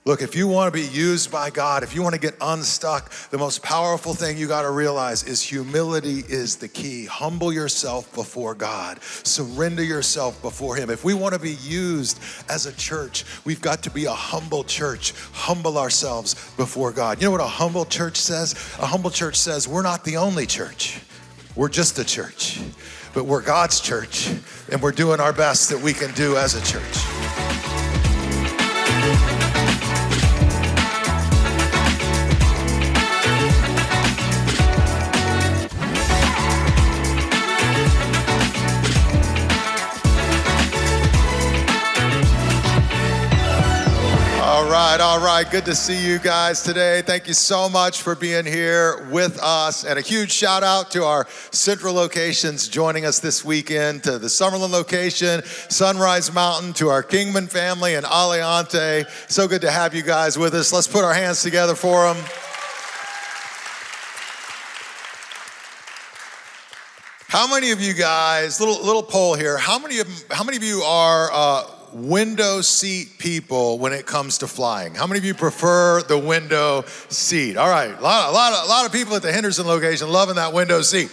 Look, if you want to be used by God, if you want to get unstuck, the most powerful thing you got to realize is humility is the key. Humble yourself before God. Surrender yourself before Him. If we want to be used as a church, we've got to be a humble church. Humble ourselves before God. You know what a humble church says? A humble church says, we're not the only church. We're just a church. But we're God's church, and we're doing our best that we can do as a church. All right, good to see you guys today. Thank you so much for being here with us. And a huge shout out to our Central locations joining us this weekend, to the Summerlin location, Sunrise Mountain, to our Kingman family and Aliante. So good to have you guys with us. Let's put our hands together for them. How many of you guys, little poll here, how many of you are window seat people when it comes to flying? How many of you prefer the window seat? All right, a lot of people at the Henderson location loving that window seat.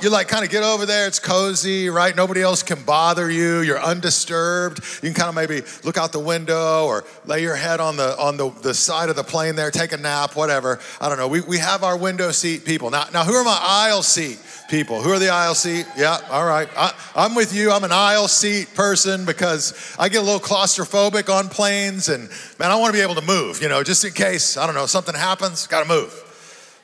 You like kind of get over there, it's cozy, right? Nobody else can bother you. You're undisturbed. You can kind of maybe look out the window or lay your head on the side of the plane there, take a nap, whatever. I don't know. We have our window seat people. Now who are my aisle seat people? Who are the aisle seat? Yeah, all right. I'm with you. I'm an aisle seat person because I get a little claustrophobic on planes, and man, I want to be able to move, just in case, I don't know, something happens, got to move.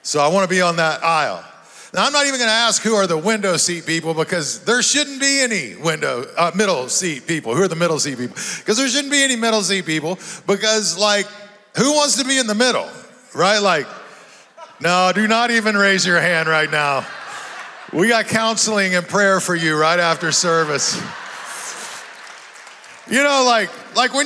So I want to be on that aisle. Now, I'm not even going to ask who are the window seat people because there shouldn't be any middle seat people. Who are the middle seat people? Because there shouldn't be any middle seat people because, who wants to be in the middle, right? No, do not even raise your hand right now. We got counseling and prayer for you right after service. When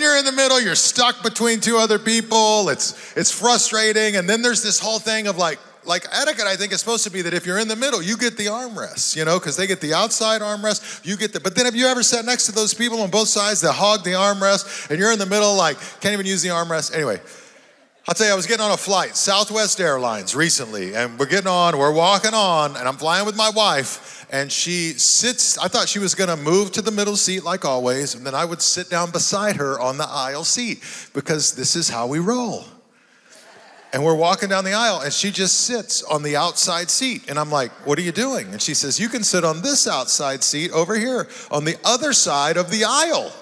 you're in the middle, you're stuck between two other people. It's frustrating. And then there's this whole thing of etiquette, I think, is supposed to be that if you're in the middle, you get the armrest, because they get the outside armrest, but then have you ever sat next to those people on both sides that hog the armrest and you're in the middle, can't even use the armrest? Anyway, I'll tell you, I was getting on a flight, Southwest Airlines recently, and we're walking on, and I'm flying with my wife, and she sits, I thought she was gonna move to the middle seat like always, and then I would sit down beside her on the aisle seat, because this is how we roll. And we're walking down the aisle, and she just sits on the outside seat. And I'm like, what are you doing? And she says, you can sit on this outside seat over here on the other side of the aisle.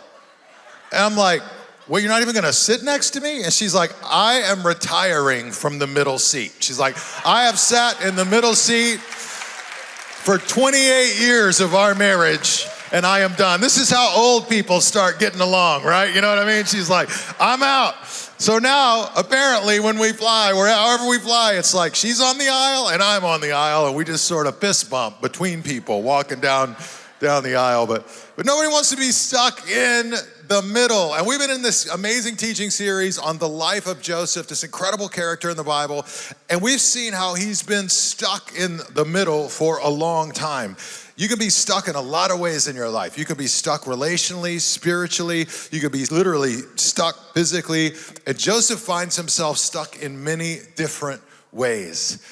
And I'm like, well, you're not even gonna sit next to me? And she's like, I am retiring from the middle seat. She's like, I have sat in the middle seat for 28 years of our marriage, and I am done. This is how old people start getting along, right? You know what I mean? She's like, I'm out. So now, apparently, when we fly, or however we fly, it's like she's on the aisle and I'm on the aisle, and we just sort of fist bump between people walking down the aisle. But nobody wants to be stuck in the middle. And we've been in this amazing teaching series on the life of Joseph, this incredible character in the Bible, and we've seen how he's been stuck in the middle for a long time. You can be stuck in a lot of ways in your life. You can be stuck relationally, spiritually. You could be literally stuck physically. And Joseph finds himself stuck in many different ways.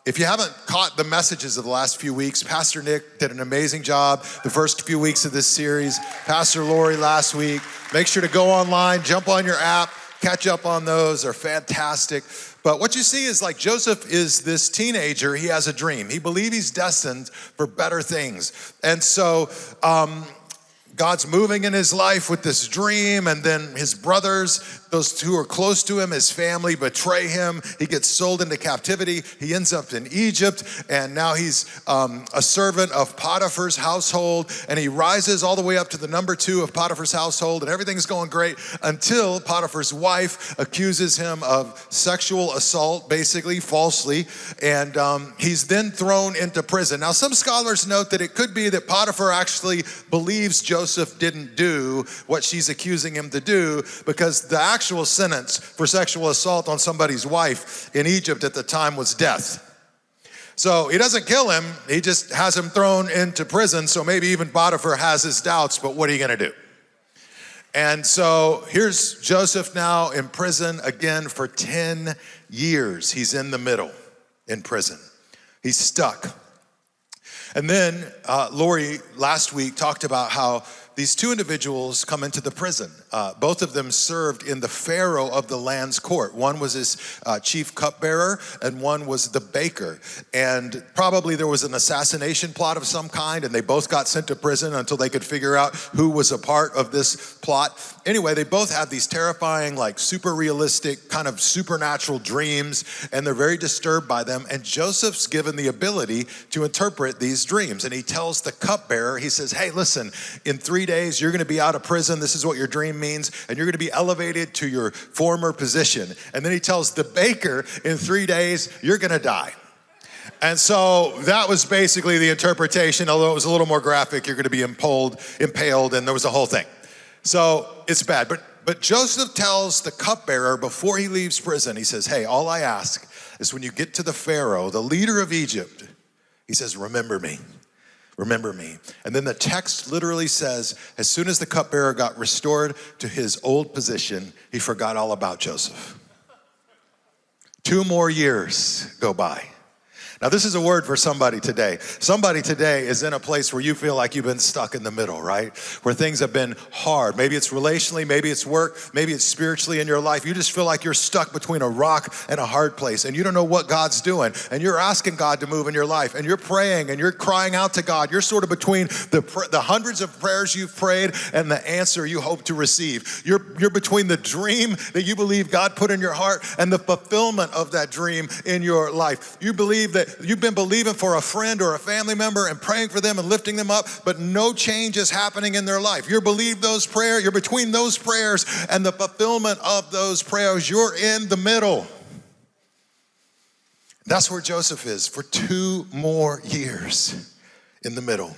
If you haven't caught the messages of the last few weeks, Pastor Nick did an amazing job the first few weeks of this series. Pastor Lori last week. Make sure to go online, jump on your app, catch up on those. They're fantastic. But what you see is Joseph is this teenager. He has a dream. He believes he's destined for better things. And so God's moving in his life with this dream, and then his brothers, those who are close to him, his family, betray him. He gets sold into captivity. He ends up in Egypt, and now he's a servant of Potiphar's household, and he rises all the way up to the number 2 of Potiphar's household, and everything's going great until Potiphar's wife accuses him of sexual assault, basically, falsely, and he's then thrown into prison. Now, some scholars note that it could be that Potiphar actually believes Joseph didn't do what she's accusing him to do, because the actual sentence for sexual assault on somebody's wife in Egypt at the time was death. So he doesn't kill him, he just has him thrown into prison. So maybe even Potiphar has his doubts, but what are you gonna do? And so here's Joseph now in prison again for 10 years. He's in the middle in prison. He's stuck. And then Lori last week talked about how these two individuals come into the prison. Both of them served in the Pharaoh of the land's court. One was his chief cupbearer, and one was the baker. And probably there was an assassination plot of some kind, and they both got sent to prison until they could figure out who was a part of this plot. Anyway, they both had these terrifying, like super realistic, kind of supernatural dreams, and they're very disturbed by them. And Joseph's given the ability to interpret these dreams. And he tells the cupbearer, he says, hey, listen, in 3 days, you're gonna be out of prison. This is what your dream means. And you're gonna be elevated to your former position. And then he tells the baker, in 3 days, you're gonna die. And so that was basically the interpretation, although it was a little more graphic. You're gonna be impaled, and there was a whole thing. So it's bad. But Joseph tells the cupbearer before he leaves prison, he says, hey, all I ask is when you get to the Pharaoh, the leader of Egypt, he says, remember me. Remember me. And then the text literally says, as soon as the cupbearer got restored to his old position, he forgot all about Joseph. 2 more years go by. Now, this is a word for somebody today. Somebody today is in a place where you feel like you've been stuck in the middle, right? Where things have been hard. Maybe it's relationally, maybe it's work, maybe it's spiritually in your life. You just feel like you're stuck between a rock and a hard place, and you don't know what God's doing. And you're asking God to move in your life, and you're praying, and you're crying out to God. You're sort of between the hundreds of prayers you've prayed and the answer you hope to receive. You're between the dream that you believe God put in your heart and the fulfillment of that dream in your life. You believe that you've been believing for a friend or a family member and praying for them and lifting them up, but no change is happening in their life. You're between those prayers and the fulfillment of those prayers. You're in the middle. That's where Joseph is for 2 more years in the middle.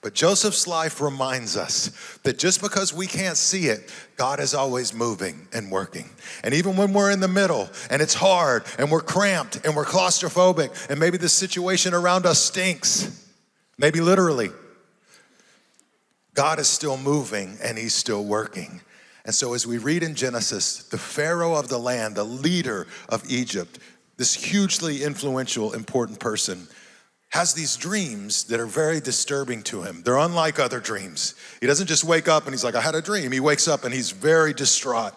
But Joseph's life reminds us that just because we can't see it, God is always moving and working. And even when we're in the middle and it's hard and we're cramped and we're claustrophobic and maybe the situation around us stinks, maybe literally, God is still moving and he's still working. And so as we read in Genesis, the Pharaoh of the land, the leader of Egypt, this hugely influential, important person, has these dreams that are very disturbing to him. They're unlike other dreams. He doesn't just wake up and he's like, I had a dream. He wakes up and he's very distraught.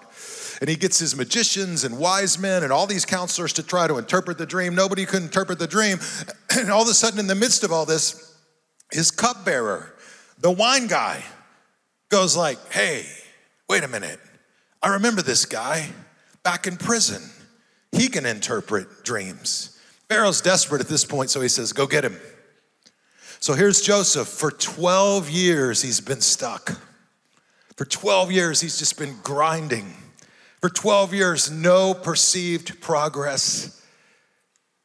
And he gets his magicians and wise men and all these counselors to try to interpret the dream. Nobody could interpret the dream. And all of a sudden, in the midst of all this, his cupbearer, the wine guy, goes like, hey, wait a minute. I remember this guy back in prison. He can interpret dreams. Pharaoh's desperate at this point, so he says, go get him. So here's Joseph. For 12 years, he's been stuck. For 12 years, he's just been grinding. For 12 years, no perceived progress.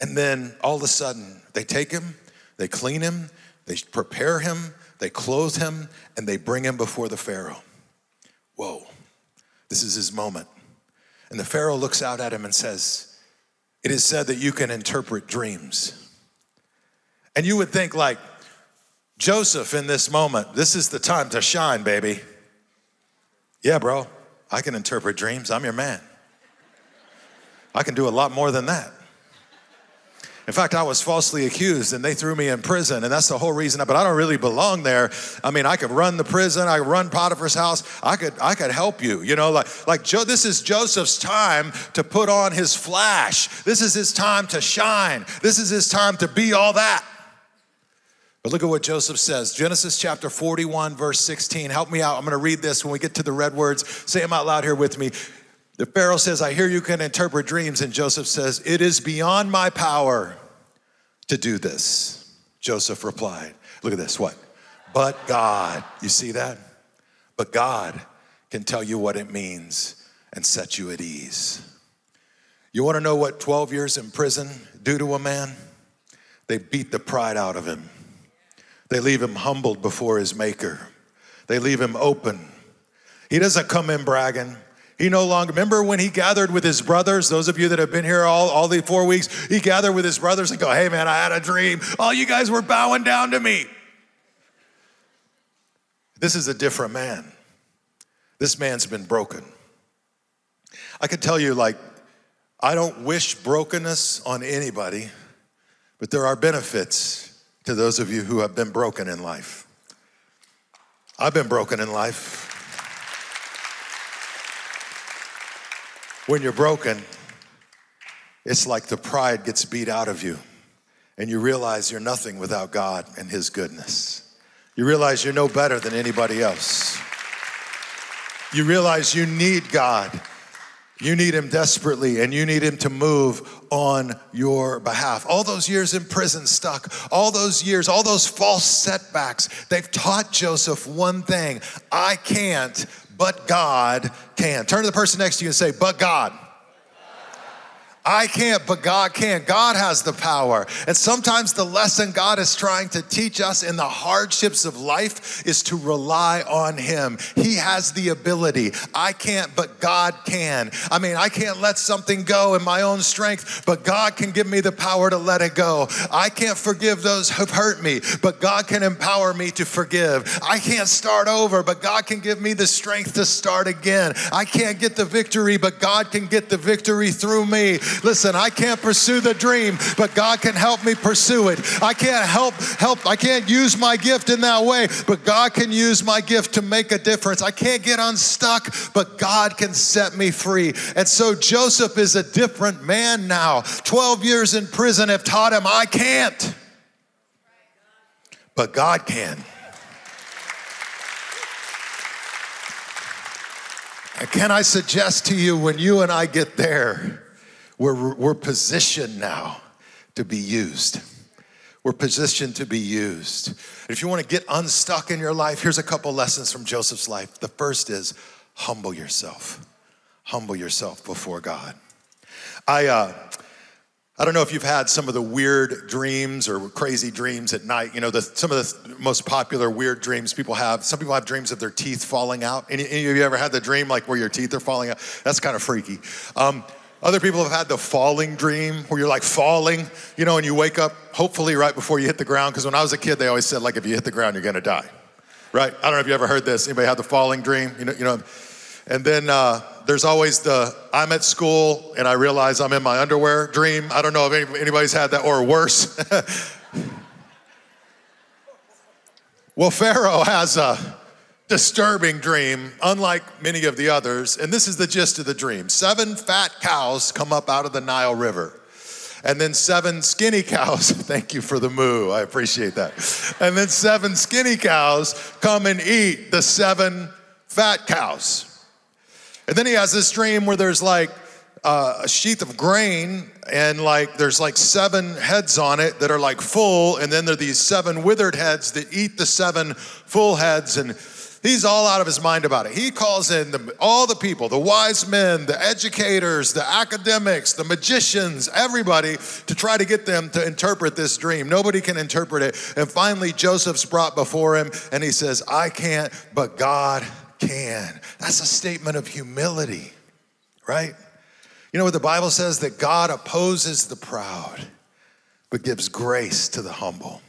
And then all of a sudden, they take him, they clean him, they prepare him, they clothe him, and they bring him before the Pharaoh. Whoa, this is his moment. And the Pharaoh looks out at him and says, it is said that you can interpret dreams. And you would think like, Joseph in this moment, this is the time to shine, baby. Yeah, bro, I can interpret dreams. I'm your man. I can do a lot more than that. In fact, I was falsely accused and they threw me in prison, and that's the whole reason, but I don't really belong there. I mean, I could run the prison, I could run Potiphar's house, I could help you. You know, this is Joseph's time to put on his flash. This is his time to shine. This is his time to be all that. But look at what Joseph says. Genesis chapter 41, verse 16. Help me out. I'm gonna read this when we get to the red words. Say them out loud here with me. The Pharaoh says, I hear you can interpret dreams. And Joseph says, it is beyond my power to do this. Joseph replied, look at this, what? But God, you see that? But God can tell you what it means and set you at ease. You wanna know what 12 years in prison do to a man? They beat the pride out of him. They leave him humbled before his maker. They leave him open. He doesn't come in bragging. He no longer, remember when he gathered with his brothers, those of you that have been here all the 4 weeks, he gathered with his brothers and go, hey man, I had a dream. All you guys were bowing down to me. This is a different man. This man's been broken. I can tell you, like, I don't wish brokenness on anybody, but there are benefits to those of you who have been broken in life. I've been broken in life. When you're broken, it's like the pride gets beat out of you, and you realize you're nothing without God and His goodness. You realize you're no better than anybody else. You realize you need God. You need Him desperately, and you need Him to move on your behalf. All those years in prison stuck, all those years, all those false setbacks, they've taught Joseph one thing: I can't, but God can. Turn to the person next to you and say, but God. I can't, but God can. God has the power. And sometimes the lesson God is trying to teach us in the hardships of life is to rely on Him. He has the ability. I can't, but God can. I mean, I can't let something go in my own strength, but God can give me the power to let it go. I can't forgive those who've hurt me, but God can empower me to forgive. I can't start over, but God can give me the strength to start again. I can't get the victory, but God can get the victory through me. Listen, I can't pursue the dream, but God can help me pursue it. I can't I can't use my gift in that way, but God can use my gift to make a difference. I can't get unstuck, but God can set me free. And so Joseph is a different man now. 12 years in prison have taught him, I can't, but God can. And can I suggest to you, when you and I get there, we're positioned now to be used. We're positioned to be used. If you want to get unstuck in your life, here's a couple lessons from Joseph's life. The first is humble yourself. Humble yourself before God. I don't know if you've had some of the weird dreams or crazy dreams at night. You know, some of the most popular weird dreams people have. Some people have dreams of their teeth falling out. Any of you ever had the dream like where your teeth are falling out? That's kind of freaky. Other people have had the falling dream where you're like falling, you know, and you wake up hopefully right before you hit the ground. Because when I was a kid, they always said, like, if you hit the ground, you're gonna die, right? I don't know if you ever heard this. Anybody had the falling dream? You know. And then there's always the I'm at school and I realize I'm in my underwear dream. I don't know if anybody's had that, or worse. Well, Pharaoh has a disturbing dream, unlike many of the others. And this is the gist of the dream. 7 fat cows come up out of the Nile River. And then 7 skinny cows, thank you for the moo, I appreciate that. And then 7 skinny cows come and eat the 7 fat cows. And then he has this dream where there's like a sheath of grain, and like there's like 7 heads on it that are like full, and then there are these 7 withered heads that eat the 7 full heads. And he's all out of his mind about it. He calls in all the people, the wise men, the educators, the academics, the magicians, everybody, to try to get them to interpret this dream. Nobody can interpret it. And finally, Joseph's brought before him, and he says, I can't, but God can. That's a statement of humility, right? You know what the Bible says? That God opposes the proud, but gives grace to the humble.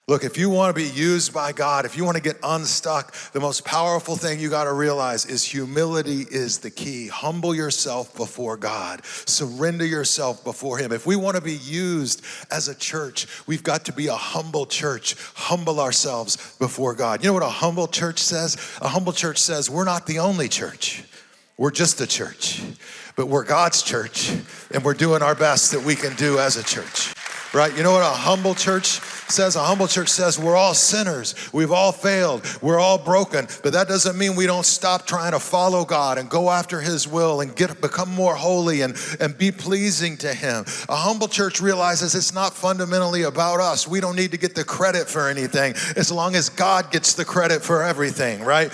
Look, if you want to be used by God, if you want to get unstuck, the most powerful thing you got to realize is humility is the key. Humble yourself before God. Surrender yourself before Him. If we want to be used as a church, we've got to be a humble church. Humble ourselves before God. You know what a humble church says? A humble church says, we're not the only church. We're just a church. But we're God's church, and we're doing our best that we can do as a church. Right? You know what a humble church says? A humble church says we're all sinners. We've all failed. We're all broken. But that doesn't mean we don't stop trying to follow God and go after His will and become more holy and be pleasing to Him. A humble church realizes it's not fundamentally about us. We don't need to get the credit for anything as long as God gets the credit for everything, right?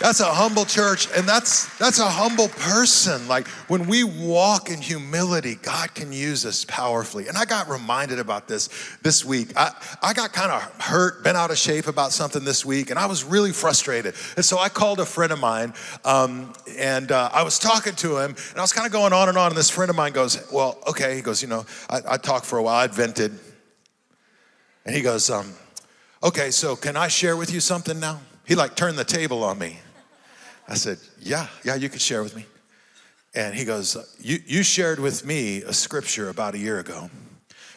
That's a humble church, and that's a humble person. Like, when we walk in humility, God can use us powerfully. And I got reminded about this week. I got kind of hurt, bent out of shape about something this week, and I was really frustrated. And so I called a friend of mine, and I was talking to him, and I was kind of going on, and this friend of mine goes, well, okay. He goes, you know, I talked for a while. I vented. And he goes, okay, so can I share with you something now? He like turned the table on me. I said, yeah, you can share with me. And he goes, you shared with me a scripture about a year ago,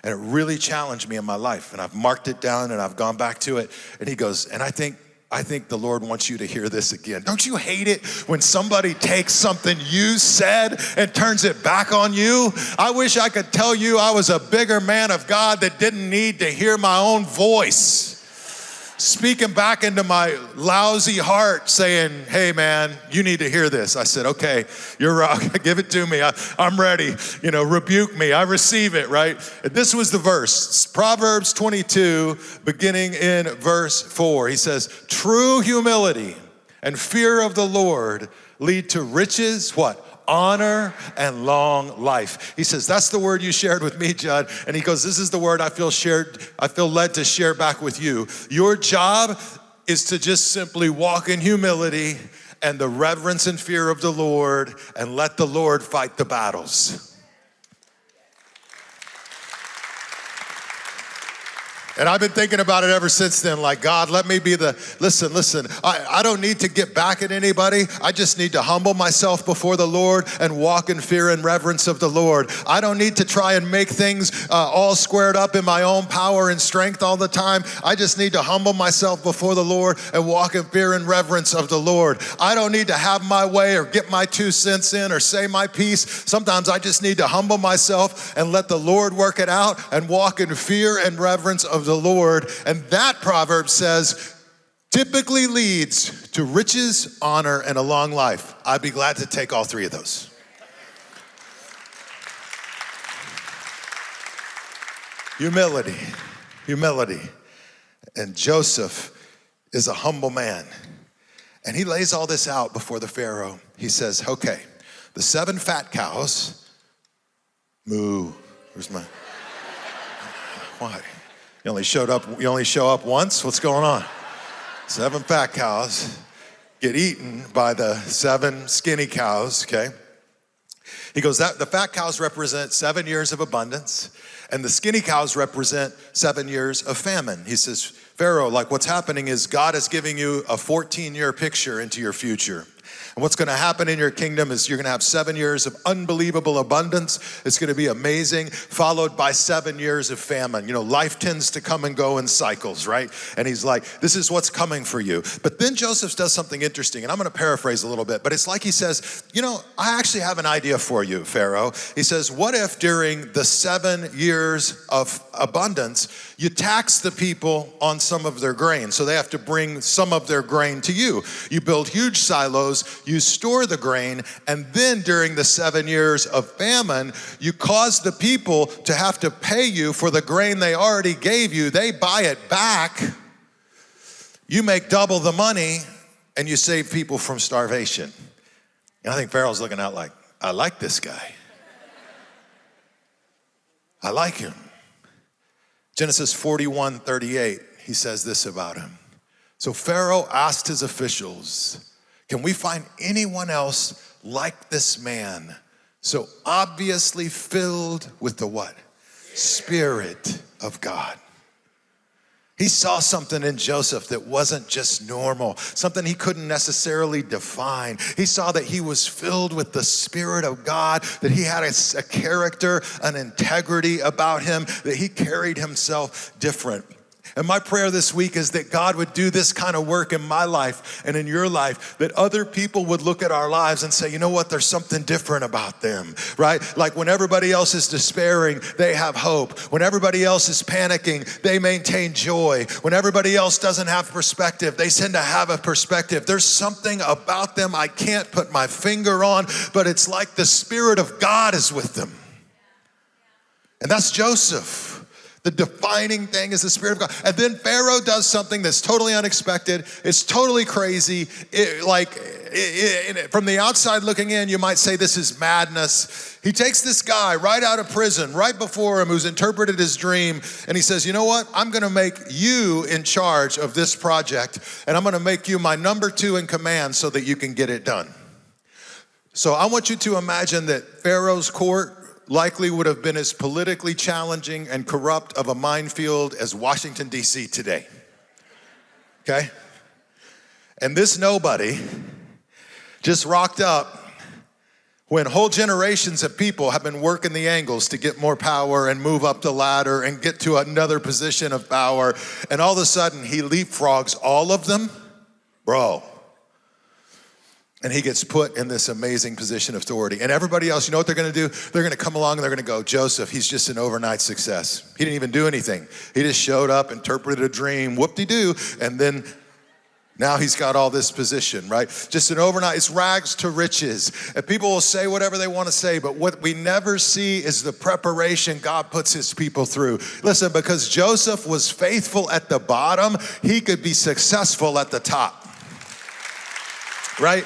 and it really challenged me in my life, and I've marked it down and I've gone back to it. And he goes, and I think the Lord wants you to hear this again. Don't you hate it when somebody takes something you said and turns it back on you? I wish I could tell you I was a bigger man of God that didn't need to hear my own voice speaking back into my lousy heart saying, hey man, you need to hear this. I said, okay, you're right, give it to me. I'm ready, rebuke me, I receive it, right? And this was the verse, Proverbs 22, beginning in verse 4. He says, true humility and fear of the Lord lead to riches, what? Honor and long life. He says, that's the word you shared with me, Judd. And he goes, this is the word I feel led to share back with you. Your job is to just simply walk in humility and the reverence and fear of the Lord and let the Lord fight the battles. And I've been thinking about it ever since then, like, God, let me be listen, I don't need to get back at anybody. I just need to humble myself before the Lord and walk in fear and reverence of the Lord. I don't need to try and make things all squared up in my own power and strength all the time. I just need to humble myself before the Lord and walk in fear and reverence of the Lord. I don't need to have my way or get my 2 cents in or say my piece. Sometimes I just need to humble myself and let the Lord work it out and walk in fear and reverence of the Lord. And that proverb says, typically leads to riches, honor, and a long life. I'd be glad to take all 3 of those. Humility. And Joseph is a humble man. And he lays all this out before the Pharaoh. He says, okay, the 7 fat cows, moo. Where's my, why? You only show up once? What's going on? 7 fat cows get eaten by the 7 skinny cows, okay? He goes, that the fat cows represent 7 years of abundance, and the skinny cows represent 7 years of famine. He says, Pharaoh, like what's happening is God is giving you a 14-year picture into your future. And what's going to happen in your kingdom is you're going to have 7 years of unbelievable abundance. It's going to be amazing, followed by 7 years of famine. Life tends to come and go in cycles, right? And he's like, this is what's coming for you. But then Joseph does something interesting, and I'm going to paraphrase a little bit, but it's like he says, I actually have an idea for you, Pharaoh. He says, what if during the 7 years of abundance, you tax the people on some of their grain, so they have to bring some of their grain to you. You build huge silos, you store the grain, and then during the 7 years of famine, you cause the people to have to pay you for the grain they already gave you. They buy it back. You make double the money, and you save people from starvation. And I think Pharaoh's looking out like, I like this guy. I like him. Genesis 41:38, he says this about him. So Pharaoh asked his officials, can we find anyone else like this man, so obviously filled with the what? Spirit of God. He saw something in Joseph that wasn't just normal, something he couldn't necessarily define. He saw that he was filled with the Spirit of God, that he had a character, an integrity about him, that he carried himself different. And my prayer this week is that God would do this kind of work in my life and in your life, that other people would look at our lives and say, you know what, there's something different about them, right? Like when everybody else is despairing, they have hope. When everybody else is panicking, they maintain joy. When everybody else doesn't have perspective, they tend to have a perspective. There's something about them I can't put my finger on, but it's like the Spirit of God is with them. And that's Joseph. The defining thing is the Spirit of God. And then Pharaoh does something that's totally unexpected. It's totally crazy. From the outside looking in, you might say this is madness. He takes this guy right out of prison, right before him, who's interpreted his dream, and he says, you know what? I'm going to make you in charge of this project, and I'm going to make you my number 2 in command so that you can get it done. So I want you to imagine that Pharaoh's court likely would have been as politically challenging and corrupt of a minefield as Washington, D.C. today, okay? And this nobody just rocked up when whole generations of people have been working the angles to get more power and move up the ladder and get to another position of power. And all of a sudden he leapfrogs all of them, bro. And he gets put in this amazing position of authority. And everybody else, you know what they're gonna do? They're gonna come along and they're gonna go, Joseph, he's just an overnight success. He didn't even do anything. He just showed up, interpreted a dream, whoop-de-doo, and then now he's got all this position, right? Just an overnight, it's rags to riches. And people will say whatever they want to say, but what we never see is the preparation God puts his people through. Listen, because Joseph was faithful at the bottom, he could be successful at the top, right?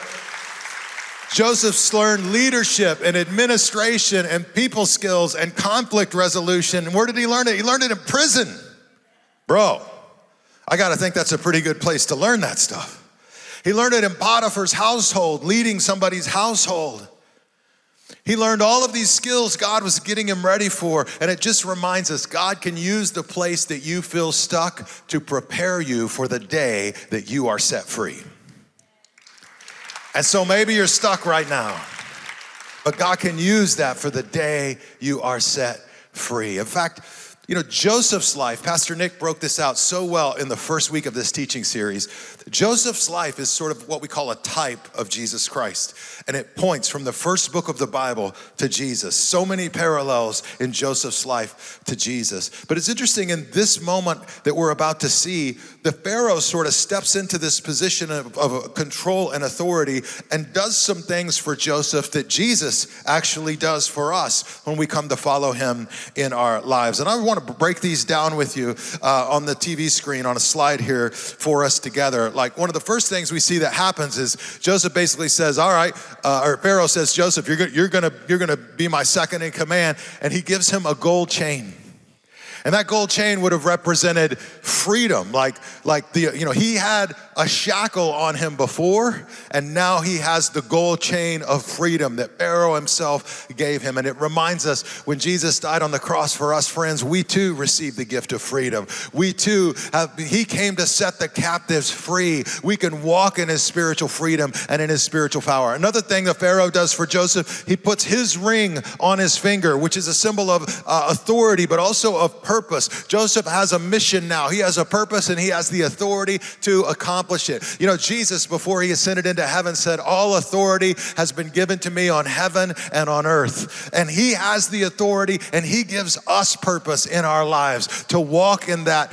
Joseph's learned leadership and administration and people skills and conflict resolution. And where did he learn it? He learned it in prison, bro. I gotta think that's a pretty good place to learn that stuff. He learned it in Potiphar's household, leading somebody's household. He learned all of these skills God was getting him ready for, and it just reminds us God can use the place that you feel stuck to prepare you for the day that you are set free. And so maybe you're stuck right now, but God can use that for the day you are set free. In fact, you know, Joseph's life, Pastor Nick broke this out so well in the first week of this teaching series. Joseph's life is sort of what we call a type of Jesus Christ. And it points from the first book of the Bible to Jesus. So many parallels in Joseph's life to Jesus. But it's interesting, in this moment that we're about to see, the Pharaoh sort of steps into this position of control and authority and does some things for Joseph that Jesus actually does for us when we come to follow him in our lives. And I want to break these down with you on the TV screen on a slide here for us together. Like, one of the first things we see that happens is Joseph basically says, all right, or Pharaoh says, Joseph, you're gonna be my second in command. And he gives him a gold chain. And that gold chain would have represented freedom. Like he had a shackle on him before, and now he has the gold chain of freedom that Pharaoh himself gave him. And it reminds us, when Jesus died on the cross for us, friends, we too received the gift of freedom. We too he came to set the captives free. We can walk in his spiritual freedom and in his spiritual power. Another thing that Pharaoh does for Joseph, he puts his ring on his finger, which is a symbol of authority, but also of purpose. Joseph has a mission now. He has a purpose and he has the authority to accomplish it. You know, Jesus, before he ascended into heaven, said, all authority has been given to me on heaven and on earth. And he has the authority, and he gives us purpose in our lives to walk in that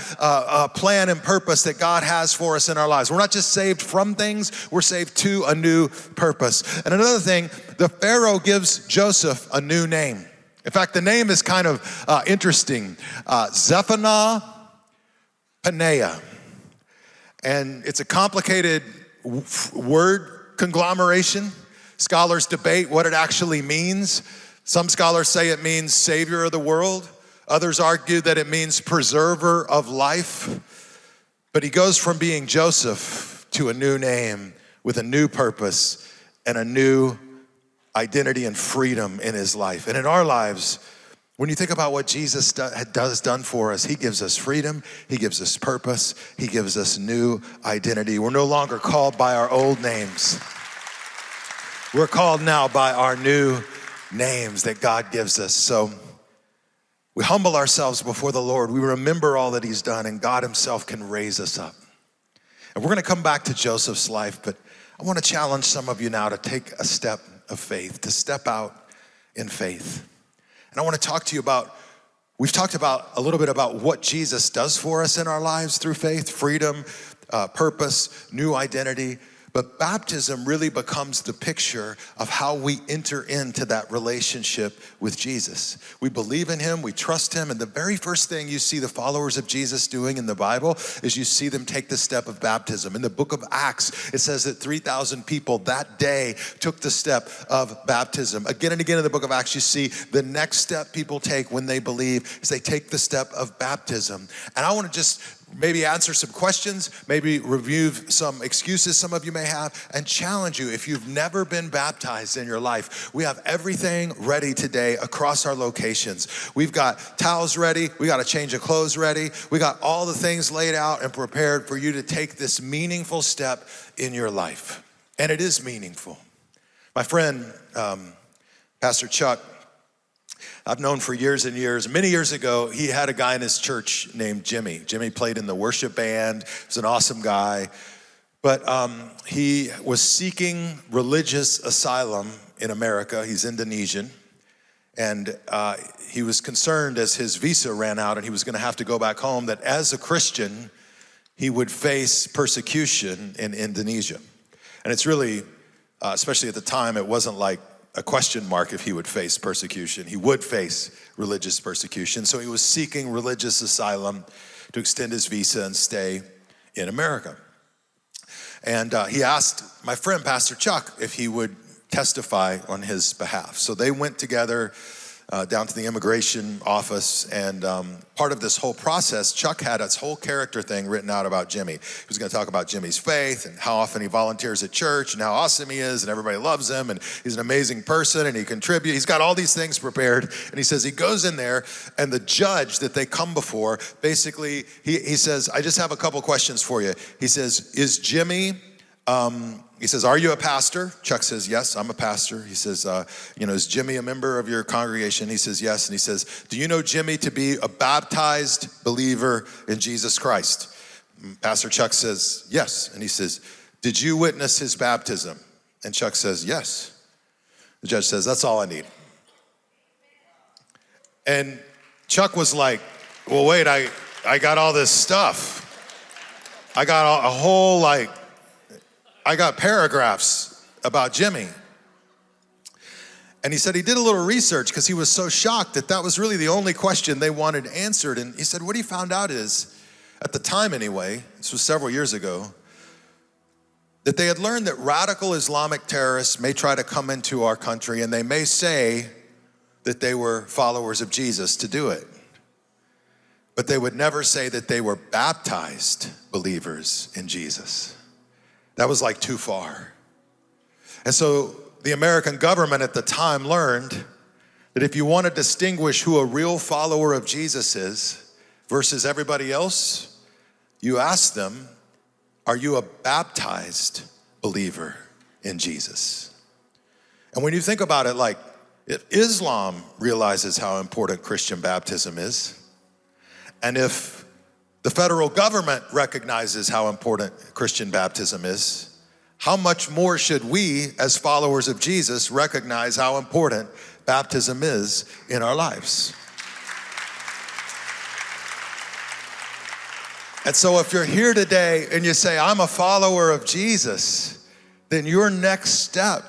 plan and purpose that God has for us in our lives. We're not just saved from things, we're saved to a new purpose. And another thing, the Pharaoh gives Joseph a new name. In fact, the name is kind of interesting. Zephaniah Paneah. And it's a complicated word conglomeration. Scholars debate what it actually means. Some scholars say it means savior of the world. Others argue that it means preserver of life. But he goes from being Joseph to a new name with a new purpose and a new identity and freedom in his life. And in our lives, when you think about what Jesus has done for us, he gives us freedom, he gives us purpose, he gives us new identity. We're no longer called by our old names. We're called now by our new names that God gives us. So we humble ourselves before the Lord. We remember all that he's done, and God himself can raise us up. And we're gonna come back to Joseph's life, but I wanna challenge some of you now to take a step of faith, to step out in faith. And I want to talk to you about, we've talked about a little bit about what Jesus does for us in our lives through faith, freedom, purpose, new identity. But baptism really becomes the picture of how we enter into that relationship with Jesus. We believe in him, we trust him, and the very first thing you see the followers of Jesus doing in the Bible is you see them take the step of baptism. In the book of Acts, it says that 3,000 people that day took the step of baptism. Again and again in the book of Acts, you see the next step people take when they believe is they take the step of baptism. And I want to just maybe answer some questions, maybe review some excuses some of you may have, and challenge you. If you've never been baptized in your life, we have everything ready today across our locations. We've got towels ready, we got a change of clothes ready, we got all the things laid out and prepared for you to take this meaningful step in your life. And it is meaningful. My friend, Pastor Chuck, I've known for years and years. Many years ago, he had a guy in his church named Jimmy. Jimmy played in the worship band. He was an awesome guy. But he was seeking religious asylum in America. He's Indonesian. And he was concerned as his visa ran out and he was going to have to go back home that as a Christian, he would face persecution in Indonesia. And it's really, especially at the time, it wasn't like a question mark if he would face persecution. He would face religious persecution. So he was seeking religious asylum to extend his visa and stay in America. And he asked my friend, Pastor Chuck, if he would testify on his behalf. So they went together down to the immigration office, and part of this whole process, Chuck had his whole character thing written out about Jimmy. He was going to talk about Jimmy's faith and how often he volunteers at church and how awesome he is and everybody loves him and he's an amazing person and he contributes. He's got all these things prepared, and he says he goes in there and the judge that they come before, basically, he says, I just have a couple questions for you. He says, is Jimmy... he says, are you a pastor? Chuck says, yes, I'm a pastor. He says, is Jimmy a member of your congregation? He says, yes. And he says, do you know Jimmy to be a baptized believer in Jesus Christ? Pastor Chuck says, yes. And he says, did you witness his baptism? And Chuck says, yes. The judge says, that's all I need. And Chuck was like, well, wait, I got all this stuff. I got a whole, I got paragraphs about Jimmy. And he said he did a little research because he was so shocked that was really the only question they wanted answered. And he said what he found out is, at the time anyway, this was several years ago, that they had learned that radical Islamic terrorists may try to come into our country and they may say that they were followers of Jesus to do it. But they would never say that they were baptized believers in Jesus. That was like too far. And so the American government at the time learned that if you want to distinguish who a real follower of Jesus is versus everybody else, you ask them, are you a baptized believer in Jesus? And when you think about it, if Islam realizes how important Christian baptism is, and if the federal government recognizes how important Christian baptism is, how much more should we, as followers of Jesus, recognize how important baptism is in our lives? And so if you're here today and you say, I'm a follower of Jesus, then your next step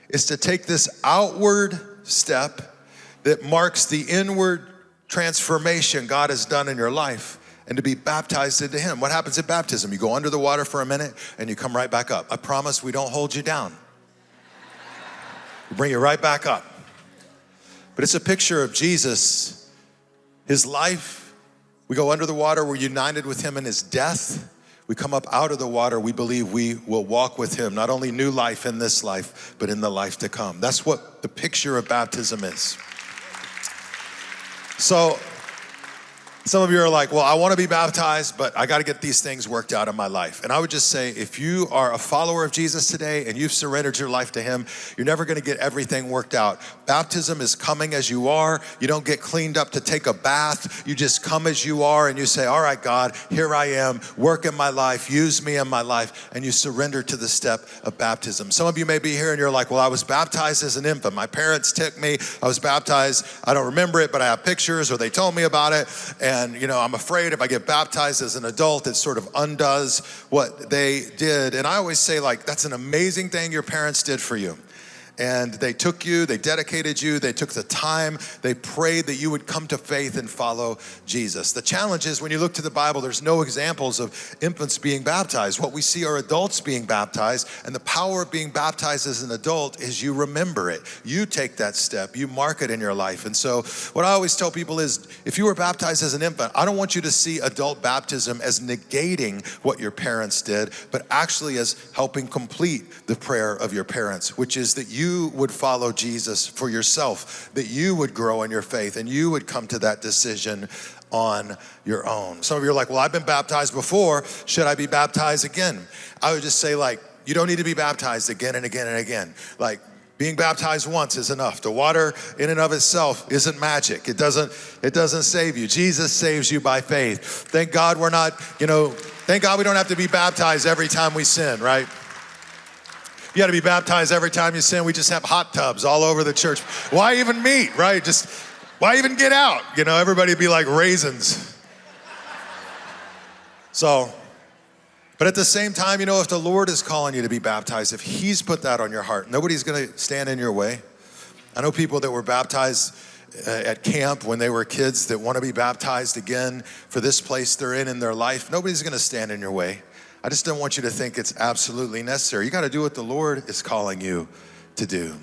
is to take this outward step that marks the inward transformation God has done in your life, and to be baptized into him. What happens at baptism? You go under the water for a minute and you come right back up. I promise we don't hold you down. We bring you right back up. But it's a picture of Jesus, his life. We go under the water, we're united with him in his death. We come up out of the water, we believe we will walk with him, not only new life in this life, but in the life to come. That's what the picture of baptism is. So, some of you are like, well, I want to be baptized, but I got to get these things worked out in my life. And I would just say, if you are a follower of Jesus today and you've surrendered your life to him, you're never going to get everything worked out. Baptism is coming as you are. You don't get cleaned up to take a bath. You just come as you are and you say, all right, God, here I am. Work in my life. Use me in my life. And you surrender to the step of baptism. Some of you may be here and you're like, well, I was baptized as an infant. My parents took me. I was baptized. I don't remember it, but I have pictures or they told me about it. And, I'm afraid if I get baptized as an adult, it sort of undoes what they did. And I always say, that's an amazing thing your parents did for you. And they took you, they dedicated you, they took the time, they prayed that you would come to faith and follow Jesus. The challenge is when you look to the Bible, there's no examples of infants being baptized. What we see are adults being baptized, and the power of being baptized as an adult is you remember it. You take that step, you mark it in your life. And so what I always tell people is, if you were baptized as an infant, I don't want you to see adult baptism as negating what your parents did, but actually as helping complete the prayer of your parents, which is that you would follow Jesus for yourself, that you would grow in your faith and you would come to that decision on your own. Some of you are like, well, I've been baptized before. Should I be baptized again? I would just say, you don't need to be baptized again and again and again. Being baptized once is enough. The water in and of itself isn't magic. It doesn't save you. Jesus saves you by faith. Thank God thank God we don't have to be baptized every time we sin, right? You got to be baptized every time you sin. We just have hot tubs all over the church. Why even meet, right? Why even get out? Everybody be like raisins. But at the same time, if the Lord is calling you to be baptized, if he's put that on your heart, nobody's going to stand in your way. I know people that were baptized at camp when they were kids that want to be baptized again for this place they're in their life. Nobody's going to stand in your way. I just don't want you to think it's absolutely necessary. You got to do what the Lord is calling you to do.